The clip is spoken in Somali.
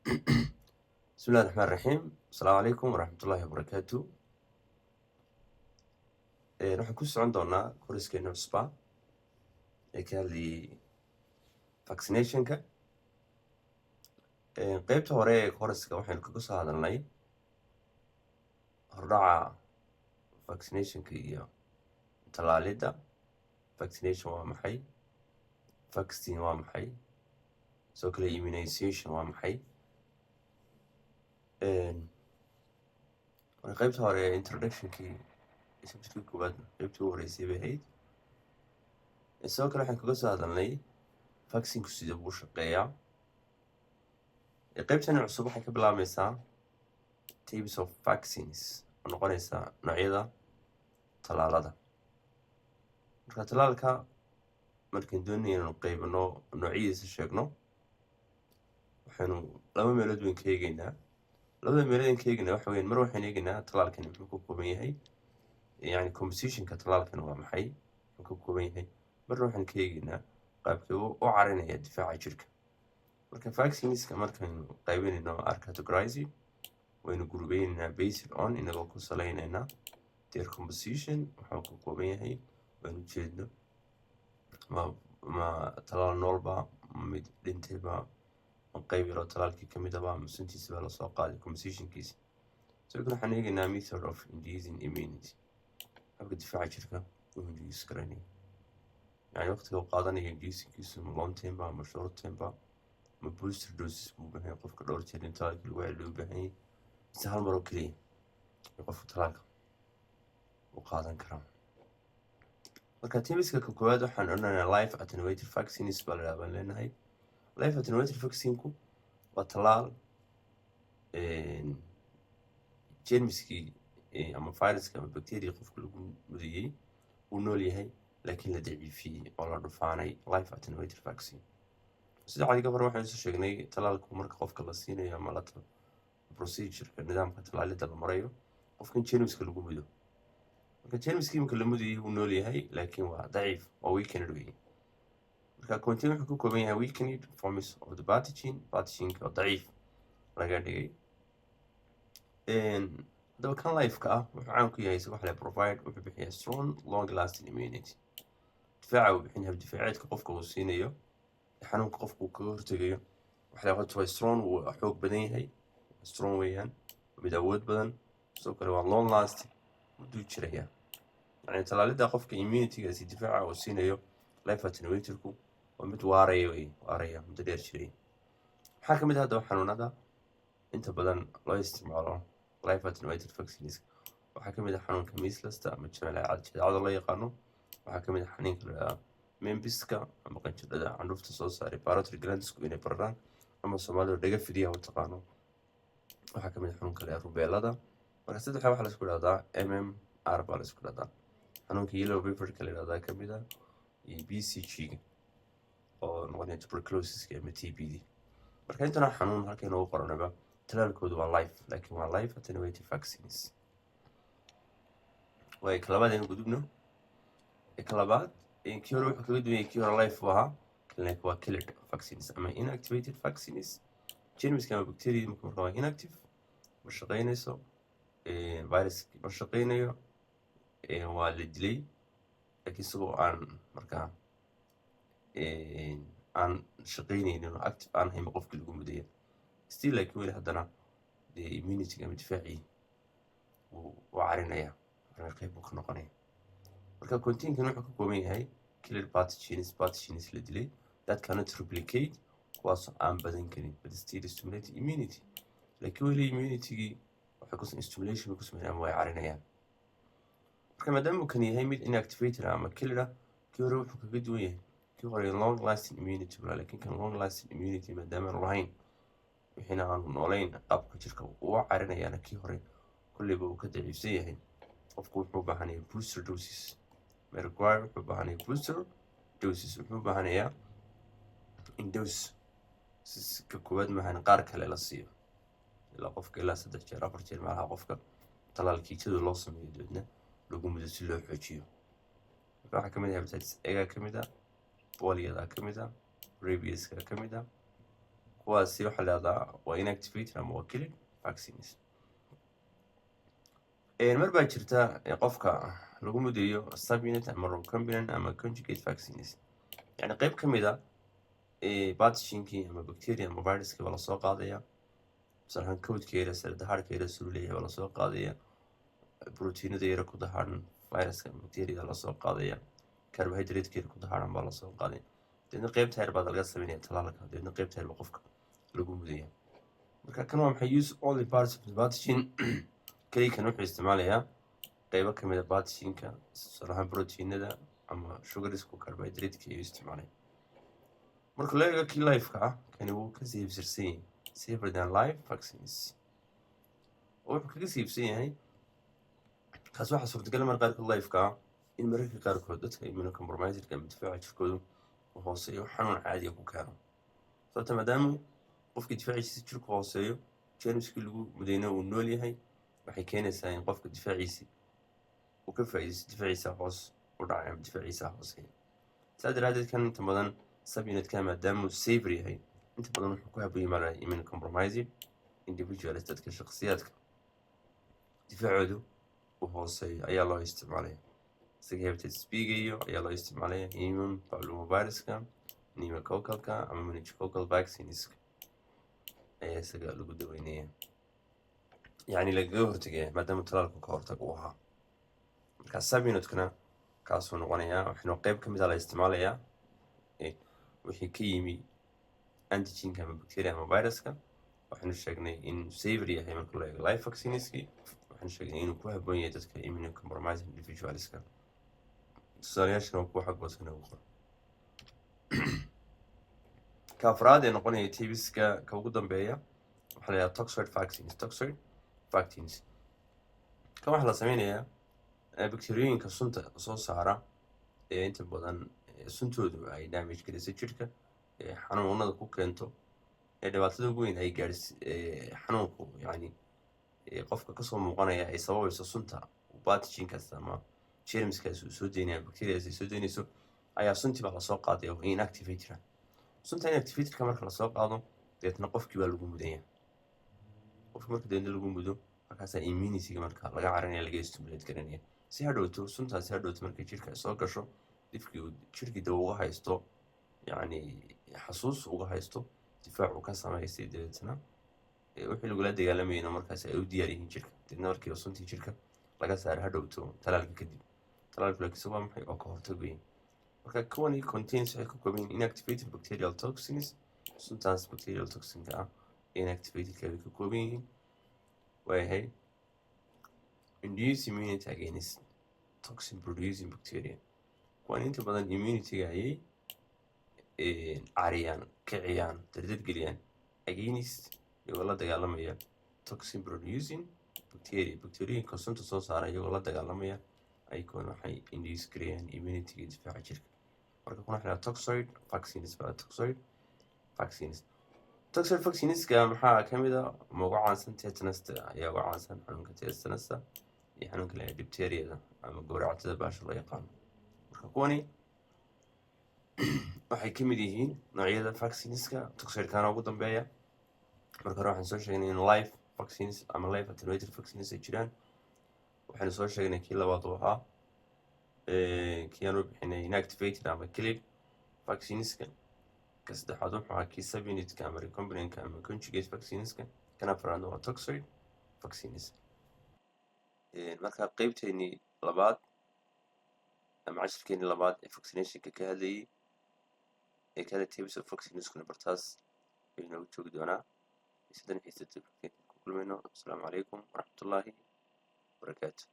بسم الله الرحمن الرحيم. السلام عليكم ورحمة الله وبركاته. waxaan ku socon doonaa koriskeena cusba ee ka hadlayay vaccinationka. qaybta hore ee koriska waxaynu kaga soo hadalnay hordhaca vaccinationka iyo tallaalidda. Vaccination waa maxay? Vaccine waa maxay? Sidoo kale immunization waa maxay? qaybta hore ee introductionkii subjectkii koowaad qaybtii ugu horeysay bay ahayd. sidoo kale waxaan kaga soo hadalnay vaccinku sida uu shaqeeyaa. qaybtani cusub waxay ka bilaabmaysaa types of vaccines oo noqonaysa noocyada tallaalada. marka tallaalka markaan doonayno inaynu qaybino noocyadiisa sheegno waxaynu laba meelood weyn ka eegaynaa. labada meelood aan ka eegaynaa waxa weeyaan mar waxaan eegaynaa tallaalkani muxuu ka kooban yahay, yacni compositionka tallaalkani waa maxay, muxuu ka kooban yahay. marna waxaan ka eegaynaa qaabkii u carinaya difaaca jirka. marka vaccineska markaynu qaybinayno categorizing waynu gurubeynaynaa based on inagoo ku saleynaynaa their composition wuxuu ka kooban yahay. waynu jeedno ma tallaal noolba, mid dhintayba, ma qayb yaroo tallaalkii ka midaba, ama suntiisa baa lasoo qaaday compositionkiisa. sidoo kale waxaan eegaynaa method of inducing immunity, habka difaaca jirka uu induce garanayo, yani waqtiga uu qaadanayo inducingkiisu ma long term ba, ma short term ba, ma booster doses buu u baahan yahay qofka dhowr jeer in tallaalkii lagu celiyo u baahan yahay, mise hal mar oo keliya qofka tallaalka u qaadan karaa. marka typeska ka koowaad waxaan odhanaynaa live attenuated vaccines baa la baan leenahay. live attenuated vaccinku waa tallaal jeermiskii ama viruska ama bacteria qofka lagu mudayey uu nool yahay laakiin la daciifiyey oo la dhufaanay. live attenuated vaccine sida cadiga hore waxaan soo sheegnay tallaalku marka qofka la siinayo ama la procedureka nidaamka tallaalidda la marayo qofkan jeermiska lagu mudo. marka jeermiskii marka la mudayey uu nool yahay laakiin waa daciif oo weakened weeye. marka contain wuxuu ka kooban yahay weakened forms of the pathogenka oo daciif laga dhigay. haddaba kan life-ka ah wuxuu caan ku yahay isaga waxa la provide wuxuu bixiyaa strong long lasting immunity. difaaca uu bixin yahay difaaceedka qofka uu siinayo xanuunka qofka uu kaga hortegayo waxa la yaqaan strong, wuu xoog badan yahay, strong weeyaan, mid awood badan. sidoo kale waa long lasting, mudduu jiraya. يعني tallaalidda qofka immunitygaasi difaaca uu siinayo live attenuatedku waa mid waaraya muddo dheer jiray. waxaa ka mid ah haddaba xanuunada inta badan loo isticmaalo live attenuated vaccines. waxaa ka mid ah xanuunka measlesta ama jadeecada loo yaqaano. waxaa ka mid ah xanuunka la yidhahdo membiska ama qanjidhada candhuufta soo saaray parotid glandsku inay bararaan ama Soomaalidu dhaga fidiya u taqaano. waxaa ka mid ah xanuunka la yidhahdo rubeelada. marka saddexda waxaa la isku dhahdaa MMR baa la isku dhahdaa. xanuunka yellow feverka la yidhahdaa ka mid ah iyo BCG oo noqonaya tuberculosiska ama TBD. marka intana xanuun halkay noogu qoranaba tallaalkoodu waa live, laakiin waa live attenuated vaccines. way ka labaad aynu gudubno. ka labaad kii hore wuxuu kaga duwan yahay kii hore live u ahaa, kan waa killed vaccines ama inactivated vaccines. jeermiska ama bacteria marka waa inactive, ma shaqaynayso, viruski ma shaqaynayo, waa la dilay laakiin isagoo aan markaa aan shaqaynaynin oo active aan hayma qofkii lagu mudaya still laakiin weli haddana dee immunity ama difaacii wuu carinaya, qayb buu ka noqonaya. marka containkan wuxuu ka kooban yahay killed pathogens la dilay that cannot replicate, kuwaasoo aan badan karin but still stimulate immunity. laakiin weli immunitygii waxay stimulation ku sameeyaan ama way carinayaan. marka maadaama uu kan yahay mid inactivated ama killed ah, kii hore wuxuu kaga duwan yahay kii hore long lasting immunity laakiin kan long lasting immunity maadaama aanu lahayn wixiina aanu noolayn qaabka jirka uu carinayaana kii hore kolleyba uu ka daciifsan yahay. qofku wuxuu u baahanaya booster doses. require wuxuu u baahanaya booster doses, wuxuu u baahanayaa in dose ka koowaad maahan qaar kale la siiyo ilaa qofka ilaa 3 jeer 4 jeer meelaha qofka tallaalkii jadwal loo sameeyo dabeedna lagu mudo si loo xoojiyo. waxaa ka mid ah hepatitis A ka mid ah, polioda ka mid ah, rabieska ka mid ah, kuwaasi waxaa leedaha waa inactivated ama waa killed vaccines. mar baa jirta qofka lagu mudayo subunit ama recombinant ama conjugate vaccines, yani qayb ka mid a pathogenkii ama bacteria ama viruskii baa lasoo qaadaya, masalan codkeeda dahaarkeeda suu leeyahay baa lasoo qaadaya, proteinada yara ku dahaaran viruska bacteriada lasoo qaadaya, carbohydratekeeda ku dahaaran baa lasoo qaadaya, deedna qaybta yar baa laga sameynaya talaalka, deedna qaybta yar baa qofka lagu mudaya. marka kan waa maxay use only parts of the pathogen kelikan wuxuu isticmaalayaa qaybo ka mid a pathogenka, tusaale ahaan proteinada ama sugarisku carbohydrateska ayuu isticmaalaya. marka loo eego kii lifeka ah kani wuu ka siibsirsan yahay safer than life vaccines, oo wuxuu kaga siibsan yahay kaas waxaa suurtagal mar qaarkood lifeka ah in mararka qaarkood dadka immunocompromisedka ama difaaca jirkoodu uu hooseeyo xanuun caadiga ku keeno, sababta maadaama qofkii difaaciisa jirku hooseeyo jermiskii lagu mudayna uu nool yahay, waxay keenaysaa in qofka difaaciisi uu ka faa'iidaysto difaaciisa hoos u dhacay ama difaaciisa hooseeya. saa daraadeed kan inta badan subunitka maadaama uu safer yahay inta badan wuxuu ku habboon yahay immunocompromised individuals, dadka shakhsiyaadka difaacoodu uu hooseeyo ayaa loo isticmaalaya. isaga hepatitis B-ga ayaa loo isticmaalaya immune papillomaviruska, pneumococcal-ka ama meningococcal vaccines ayaa isaga lagu daweynaya, yacni lagaga hortagaya maadaama talaalku ka hortag uu ahaa. marka subunitkana kaasuu noqonayaa, waxaana qayb ka mid a la isticmaalayaa wixii ka yimi antigenka ama bacteria ama viruska. waxaanu sheegnay in safer yahay marka loo eego life vaccineski, waxaanu sheegnay inuu ku habboon yahay dadka immunocompromised individualska. tusaalayaashana waa kuwa xaggoosana ugu qor. ka afraad ee noqonaya tibiska ka ugu dambeeya waxaa la yidhaha toxoid vaccines. toxoid vaccines kan waxaa la sameynayaa bacteriyooyinka sunta soo saara ee inta badan suntoodu ay damage garayso jirka, xanuunada ku keento, dhibaatada ugu weyn ay xanuunku yani qofka kasoo muuqanaya ay sababayso sunta pathogenkaas ama germskaas uu soo deynaya, bacteriadaas ay soo deynayso ayaa suntii baa lasoo qaadaya oo inactivated. sunta inactivatedka marka lasoo qaado deetna qofkii baa lagu mudanya, qofki marka deedna lagu mudo markaasaa immunityga marka laga carinaya laga stimulate garanaya, si hadhowto suntaasi hadhowto markay jirka soo gasho difkii uu jirkii daba uga haysto, yani xasuus uga haysto, difaac uu ka samaystay, dabeetna wixii lagula dagaalamayna markaas ay u diyaar yihiin jirka, deedna markiiba suntii jirka laga saaro hadhowto talaalka kadib. talaalku laakiinse waa maxay oo ka hortag weyn. marka kuwani contains waxay ka kooban yihiin inactivated bacterial toxins, suntaas bacterial toxinka ah inactivatedka way ka kooban yihiin. waayahay induce immunity against toxin producing bacteria, kuwani inta badan immunityga ayay cariyaan, kiciyaan, dardadgeliyaan against iyagoo la dagaalamaya toxin producing bacteria, bacteriooyinka sunta soo saara iyagoo la dagaalamaya aykoon waxay induce gareeyaan immunityga difaaca jirka. marka kuna xidhaa toxoid vaccines baa toxoid vaccines. toxoid vaccineska maxaa ka mid a ma ugu caansan tetanus ayaa ugu caansan, xanuunka tetanus iyo xanuunka la diphtheria ama gowracatada baasha loo yaqaano. marka kuwani waxay ka mid yihiin noocyada vaccineska. toxoidkana ugu dambeeya. marka hore waxaan soo sheegnay in life vaccines ama life attenuated vaccines ay jiraan. waxaanu soo sheegnay kii labaad uu ahaa kii aan u bixinay inactivated ama killed vaccineska. ka saddexaad wuxuu ahaa kii subunitka ama recombinantka ama conjugate vaccineska. kan afraadna waa toxoid vaccines. marka qeybteennii labaad ama cashirkeennii labaad ee vaccinationka ka hadlayay ee kala types of vaccineskuna bartaas ayuu noogu joogi doonaa. sidan xiisada ku kulmayno. asalaamu calaykum waraxmatullaahi wabarakaatu.